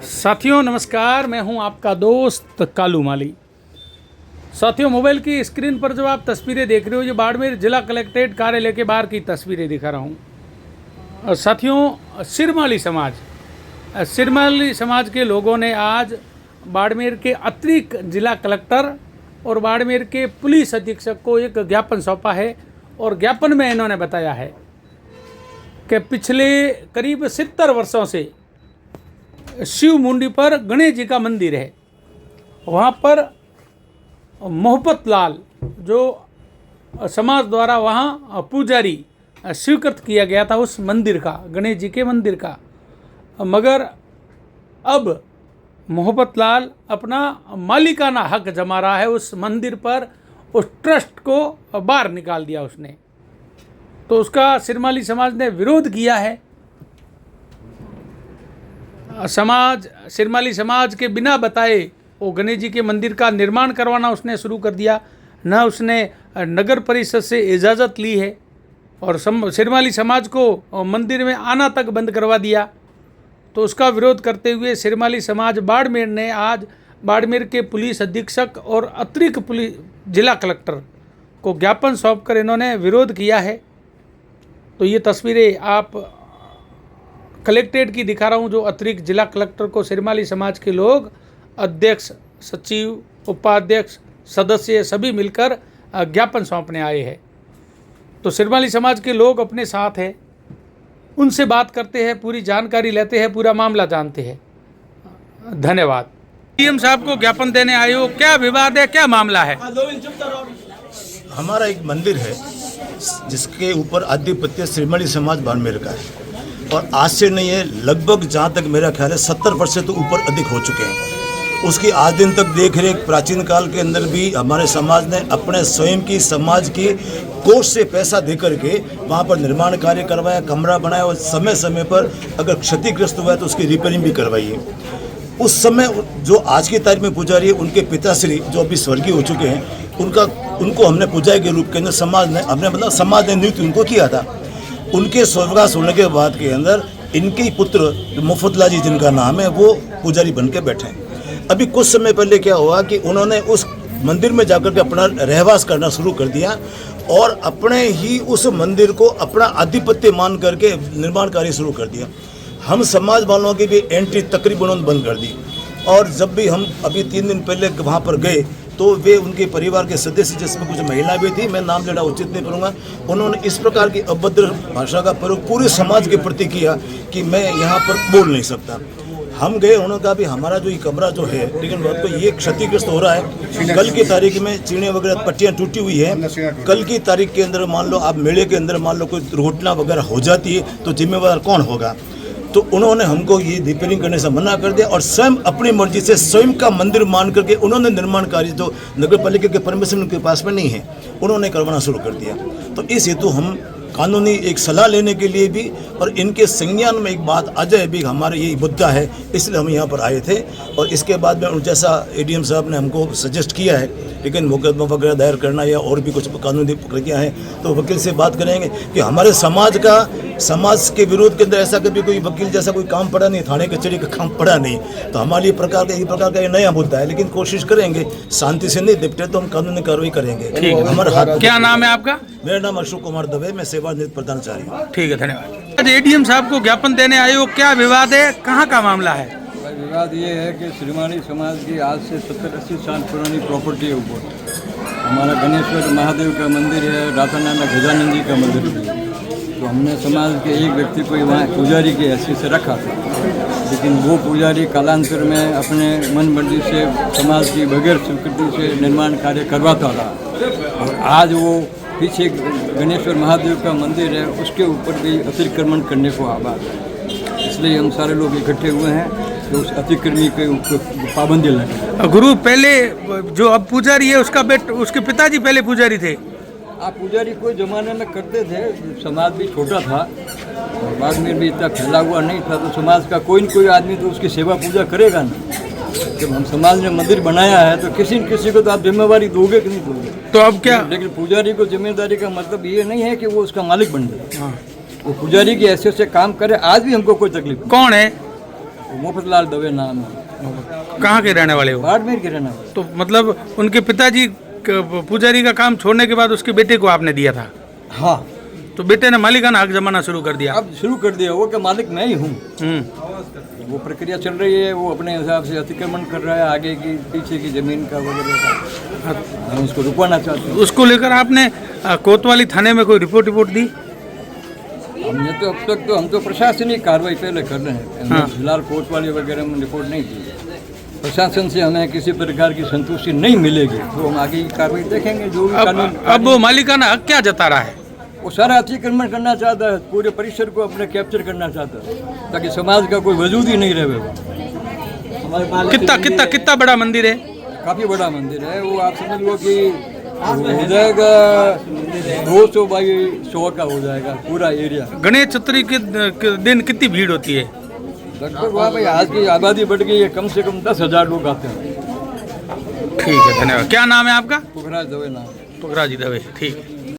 साथियों नमस्कार, मैं हूं आपका दोस्त कालू माली। साथियों, मोबाइल की स्क्रीन पर जो आप तस्वीरें देख रहे हो, ये बाड़मेर जिला कलेक्ट्रेट कार्यालय के बाहर की तस्वीरें दिखा रहा हूं। साथियों, सिरमौली समाज के लोगों ने आज बाड़मेर के अतिरिक्त जिला कलेक्टर और बाड़मेर के पुलिस अधीक्षक को एक ज्ञापन सौंपा है। और ज्ञापन में इन्होंने बताया है कि पिछले करीब 70 वर्षों से शिव मुंडी पर गणेश जी का मंदिर है। वहाँ पर मोहब्बत लाल जो समाज द्वारा वहाँ पुजारी स्वीकृत किया गया था उस मंदिर का, गणेश जी के मंदिर का, मगर अब मोहब्बत लाल अपना मालिकाना हक जमा रहा है उस मंदिर पर। उस ट्रस्ट को बाहर निकाल दिया उसने, तो उसका सिरमौली समाज ने विरोध किया है। सिरमौली समाज के बिना बताए वो गणेश जी के मंदिर का निर्माण करवाना उसने शुरू कर दिया। न उसने नगर परिषद से इजाज़त ली है और सिरमौली समाज को मंदिर में आना तक बंद करवा दिया। तो उसका विरोध करते हुए सिरमौली समाज बाड़मेर ने आज बाड़मेर के पुलिस अधीक्षक और अतिरिक्त पुलिस जिला कलेक्टर को ज्ञापन सौंपकर इन्होंने विरोध किया है। तो ये तस्वीरें आप कलेक्ट्रेट की दिखा रहा हूँ, जो अतिरिक्त जिला कलेक्टर को सिरमौली समाज के लोग, अध्यक्ष, सचिव, उपाध्यक्ष, सदस्य सभी मिलकर ज्ञापन सौंपने आए हैं। तो सिरमौली समाज के लोग अपने साथ हैं, उनसे बात करते हैं, पूरी जानकारी लेते हैं, पूरा मामला जानते हैं। धन्यवाद। डीएम साहब को ज्ञापन देने आए हो, क्या विवाद है, क्या मामला है? हमारा एक मंदिर है जिसके ऊपर आधिपत्य सिरमौली समाज बाड़मेर का है और आज से नहीं है, लगभग जहाँ तक मेरा ख्याल है 70 वर्ष से तो ऊपर अधिक हो चुके हैं। उसकी आज दिन तक देख रेख प्राचीन काल के अंदर भी हमारे समाज ने अपने स्वयं की समाज की कोष से पैसा दे करके वहाँ पर निर्माण कार्य करवाया, कमरा बनाया और समय समय पर अगर क्षतिग्रस्त हुआ है तो उसकी रिपेयरिंग भी करवाई है। उस समय जो आज की तारीख में पुजारी है, उनके पिताश्री जो अभी स्वर्गीय हो चुके हैं, उनको हमने पुजारी के रूप के अंदर समाज ने नियुक्त उनको किया था। उनके स्वर्गवास होने के बाद के अंदर इनके ही पुत्र मोहब्बत लाल जी जिनका नाम है, वो पुजारी बन के बैठे हैं। अभी कुछ समय पहले क्या हुआ कि उन्होंने उस मंदिर में जाकर के अपना रहवास करना शुरू कर दिया और अपने ही उस मंदिर को अपना आधिपत्य मान करके निर्माण कार्य शुरू कर दिया। हम समाज वालों की भी एंट्री तकरीबन बंद कर दी। और जब भी हम अभी 3 दिन पहले वहाँ पर गए तो वे उनके परिवार के सदस्य, जिसमें कुछ महिला भी थी, मैं नाम लेना उचित नहीं करूँगा, उन्होंने इस प्रकार की अभद्र भाषा का प्रयोग पूरे समाज के प्रति किया कि मैं यहाँ पर बोल नहीं सकता। हम गए, उन्होंने कहा भी हमारा जो ये कमरा जो है, लेकिन बात को ये क्षतिग्रस्त हो रहा है। कल की तारीख में चीनें वगैरह पट्टियाँ टूटी हुई है। कल की तारीख के अंदर मान लो आप मेले के अंदर मान लो कोई दुर्घटना वगैरह हो जाती है तो जिम्मेवार कौन होगा? तो उन्होंने हमको ये रिपेयरिंग करने से मना कर दिया और स्वयं अपनी मर्जी से स्वयं का मंदिर मान करके उन्होंने निर्माण कार्य जो नगर पालिका के परमिशन उनके पास में नहीं है, उन्होंने करवाना शुरू कर दिया। तो इस हेतु हम कानूनी एक सलाह लेने के लिए भी और इनके संज्ञान में एक बात आ जाए भी हमारा यही मुद्दा है, इसलिए हम यहाँ पर आए थे। और इसके बाद में जैसा एडीएम साहब ने हमको सजेस्ट किया है, लेकिन मुकदमा वगैरह दायर करना या और भी कुछ कानूनी प्रक्रिया है तो वकील से बात करेंगे कि हमारे समाज के विरोध के अंदर ऐसा कभी कोई वकील जैसा कोई काम पड़ा नहीं, थाने कचहरी का काम पड़ा नहीं। तो हमारे ये प्रकार का ये नया मुद्दा है, लेकिन कोशिश करेंगे शांति से नहीं निपटे तो हम कानूनी कार्रवाई करेंगे। हमारे हाथ। क्या नाम है आपका? मेरा नाम अशोक कुमार दवे, मैं सेवानिवृत्त प्रधानाचार्य हूँ। ठीक है, धन्यवाद। आज एडीएम साहब को ज्ञापन देने आए हो, क्या विवाद है, कहाँ का मामला है? विवाद ये है कि सिरमौली समाज की आज से 70-80 साल पुरानी प्रॉपर्टी है ऊपर। हमारा गणेश्वर महादेव का मंदिर है, राधानाना गजानंद जी का मंदिर है। तो हमने समाज के एक व्यक्ति को वहाँ पुजारी की हैसियत से रखा था, लेकिन वो पुजारी कालांतर में अपने मन मर्जी से समाज की बगैर स्वीकृति से निर्माण कार्य करवाता रहा। और आज वो पीछे गणेश्वर महादेव का मंदिर है, उसके ऊपर भी अतिक्रमण करने को आबाद है। इसलिए हम सारे लोग इकट्ठे हुए हैं तो उस अतिक्रमी के ऊपर पाबंदी लगे। गुरु पहले जो अब पुजारी है उसके पिताजी पहले पुजारी थे। आप पुजारी कोई ज़माने में करते थे, समाज भी छोटा था और बाद में भी इतना फैला हुआ नहीं था, तो समाज का कोई न कोई आदमी तो उसकी सेवा पूजा करेगा ना। जब हम समाज ने मंदिर बनाया है तो किसी न किसी को तो आप जिम्मेवारी दोगे कि नहीं दोगे? तो अब क्या? लेकिन पुजारी को जिम्मेदारी का मतलब ये नहीं है कि वो उसका मालिक बन जाए। वो पुजारी की हैसियत से काम करे, आज भी हमको कोई तकलीफ नहीं। कौन है? मुफ्तलाल दवे नाम है, कहाँ के रहने वाले हो? बाड़मेर के रहना। तो मतलब उनके पिताजी पुजारी का काम छोड़ने के बाद उसके बेटे को आपने दिया था, हाँ, तो बेटे ने मालिकाना हक जमाना शुरू कर दिया। अब शुरू कर दिया, वो कि मालिक मैं ही हूँ। हम्म। वो प्रक्रिया चल रही है, वो अपने हिसाब से अतिक्रमण कर रहा है आगे की पीछे की ज़मीन का वगैरह का, हम उसको रुकवाना चाहते हैं। उसको लेकर आपने कोतवाली थाने में कोई रिपोर्ट दी? हमने तो अब तक तो हम तो प्रशासनिक कार्रवाई पहले कर रहे हैं, हाँ। हमने फिलहाल कोतवाली वगैरह में रिपोर्ट नहीं दी है। प्रशासन से हमें किसी प्रकार की संतुष्टि नहीं मिलेगी तो हम आगे की कार्रवाई देखेंगे। जो भी कानून अब वो मालिकाना हक क्या जता रहा है? वो सारा अतिक्रमण करना चाहता है, पूरे परिसर को अपने कैप्चर करना चाहता है ताकि समाज का कोई वजूद ही नहीं रहे। हमारे कितना बड़ा मंदिर है? काफ़ी बड़ा मंदिर है वो, आप समझ लो कि हो जाएगा 200 बाई 100 का हो जाएगा पूरा एरिया। गणेश चतुर्थी के दिन कितनी भीड़ होती है? लगभग वहाँ भाई आज की आबादी बढ़ गई है, कम से कम 10,000 लोग आते हैं। ठीक है, धन्यवाद। क्या नाम है आपका? पुखराज दवे नाम। पुखराज दवे, ठीक।